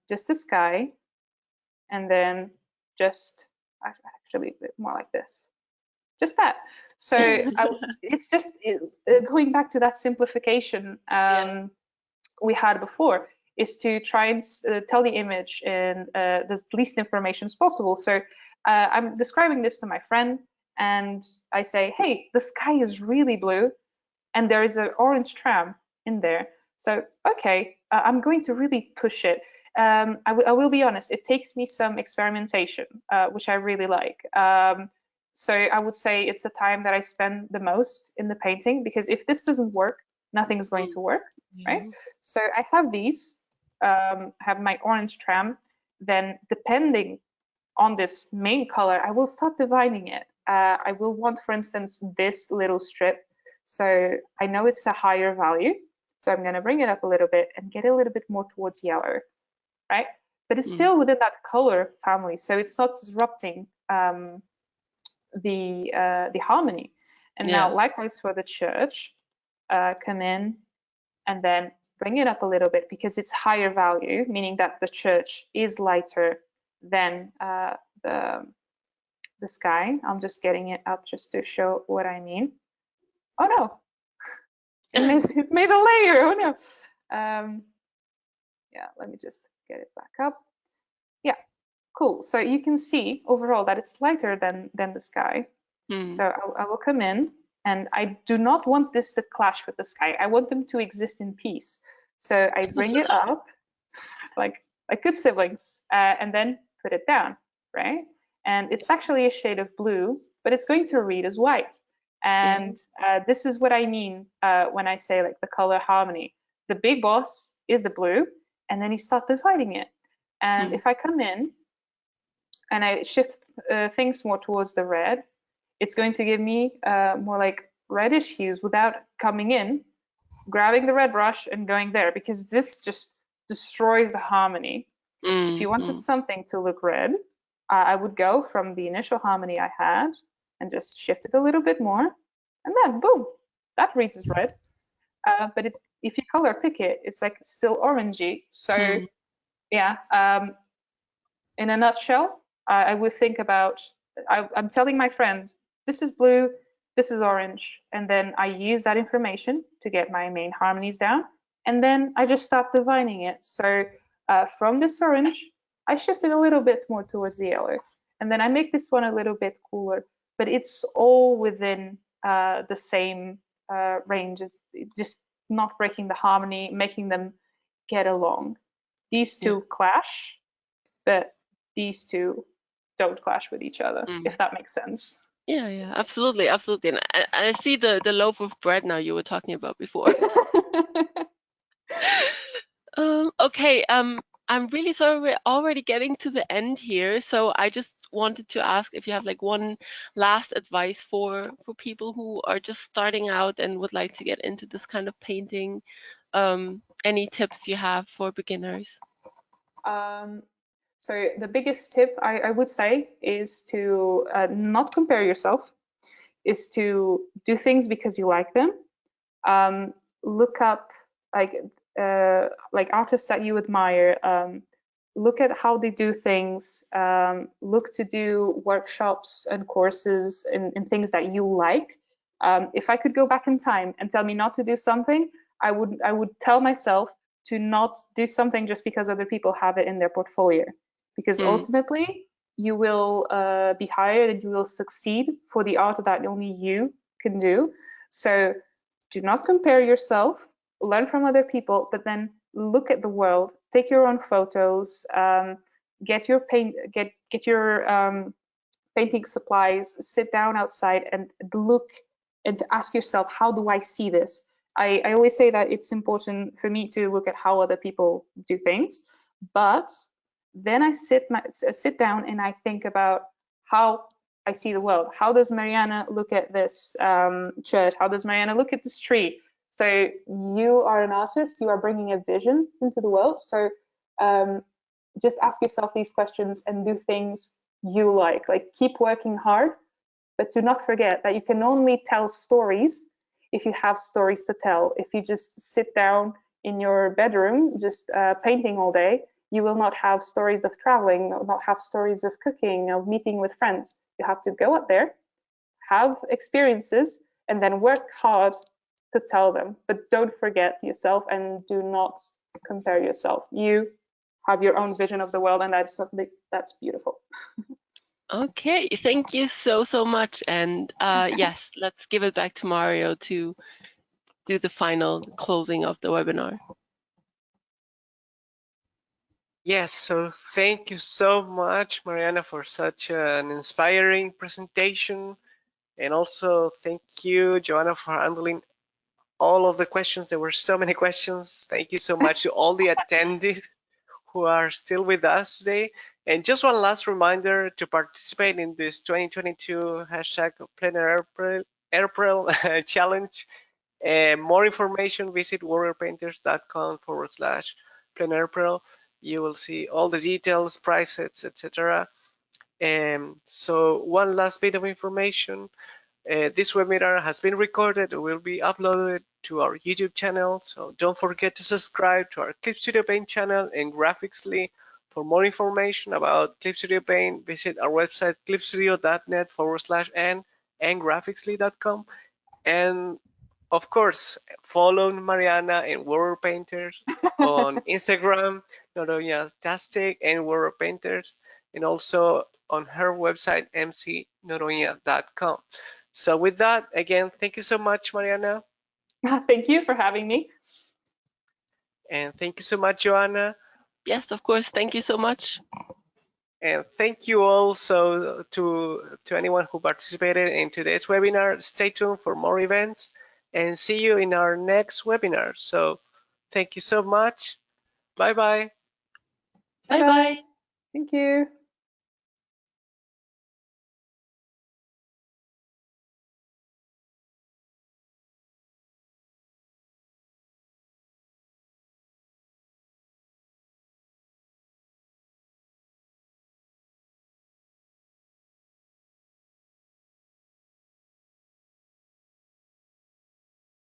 Just the sky, and then just actually a bit more like this. Just that. So it's just going back to that simplification we had before, is to try and tell the image in the least information as possible. So I'm describing this to my friend, and I say, hey, the sky is really blue, and there is an orange tram in there. So, okay, I'm going to really push it. I will be honest, it takes me some experimentation, which I really like. So I would say it's the time that I spend the most in the painting, because if this doesn't work, nothing's going to work, right? So I have these, have my orange tram, then depending on this main color, I will start dividing it. I will want, for instance, this little strip. So I know it's a higher value, so I'm going to bring it up a little bit and get a little bit more towards yellow, right? But it's still within that color family, so it's not disrupting the harmony. And now, likewise for the church, come in and then bring it up a little bit, because it's higher value, meaning that the church is lighter than the sky. I'm just getting it up just to show what I mean. Oh no, it made a layer. Oh no. Yeah, let me just get it back up. Yeah, cool. So you can see overall that it's lighter than the sky. So I will come in, and I do not want this to clash with the sky. I want them to exist in peace. So I bring it up like good siblings, and then put it down, right? And it's actually a shade of blue, but it's going to read as white. And this is what I mean when I say like the color harmony. The big boss is the blue, and then you start dividing it. And if I come in and I shift things more towards the red, it's going to give me more like reddish hues without coming in, grabbing the red brush and going there, because this just destroys the harmony. If you wanted something to look red, I would go from the initial harmony I had and just shift it a little bit more, and then boom, that reads as red. But if you color pick it, it's like still orangey. So yeah, in a nutshell, I would think about, I'm telling my friend, this is blue, this is orange, and then I use that information to get my main harmonies down, and then I just start divining it. So from this orange, I shift it a little bit more towards the yellow, and then I make this one a little bit cooler, but it's all within the same range. It's just not breaking the harmony, making them get along. These two clash, but these two don't clash with each other, if that makes sense. Yeah, absolutely. And I see the loaf of bread now you were talking about before. Okay, I'm really sorry we're already getting to the end here, so I just wanted to ask if you have like one last advice for people who are just starting out and would like to get into this kind of painting. Any tips you have for beginners? So the biggest tip I would say is to not compare yourself, is to do things because you like them. Look up like artists that you admire. Look at how they do things. Look to do workshops and courses in things that you like. If I could go back in time and tell me not to do something, I would tell myself to not do something just because other people have it in their portfolio, because ultimately you will be hired and you will succeed for the art that only you can do. So do not compare yourself, learn from other people, but then look at the world, take your own photos, get your painting supplies, sit down outside and look and ask yourself, how do I see this? I always say that it's important for me to look at how other people do things, but then I sit down and I think about how I see the world. How does Mariana look at this church? How does Mariana look at this tree? So you are an artist, you are bringing a vision into the world. So just ask yourself these questions and do things you like keep working hard, but do not forget that you can only tell stories if you have stories to tell. If you just sit down in your bedroom, just painting all day, you will not have stories of traveling, not have stories of cooking, of meeting with friends. You have to go out there, have experiences, and then work hard to tell them. But don't forget yourself and do not compare yourself. You have your own vision of the world, and that's something that's beautiful. Okay, thank you so much. And yes, let's give it back to Mario to do the final closing of the webinar. Yes, so thank you so much, Mariana, for such an inspiring presentation. And also thank you, Joanna, for handling all of the questions. There were so many questions. Thank you so much to all the attendees who are still with us today. And just one last reminder to participate in this 2022 hashtag plein-air April challenge. More information, visit warriorpainters.com/plein-air. You will see all the details, prices, etc. So one last bit of information. This webinar has been recorded and will be uploaded to our YouTube channel. So don't forget to subscribe to our Clip Studio Paint channel and Graphicsly. For more information about Clip Studio Paint, visit our website clipstudio.net/n and graphicsly.com. And of course, follow Mariana and Warrior Painters on Instagram, Noronha Tastic and Warrior Painters, and also on her website, mcnoronha.com. So with that, again, thank you so much, Mariana. Thank you for having me. And thank you so much, Joanna. Yes, of course. Thank you so much. And thank you also to anyone who participated in today's webinar. Stay tuned for more events and see you in our next webinar. So thank you so much. Bye-bye. Bye-bye. Thank you.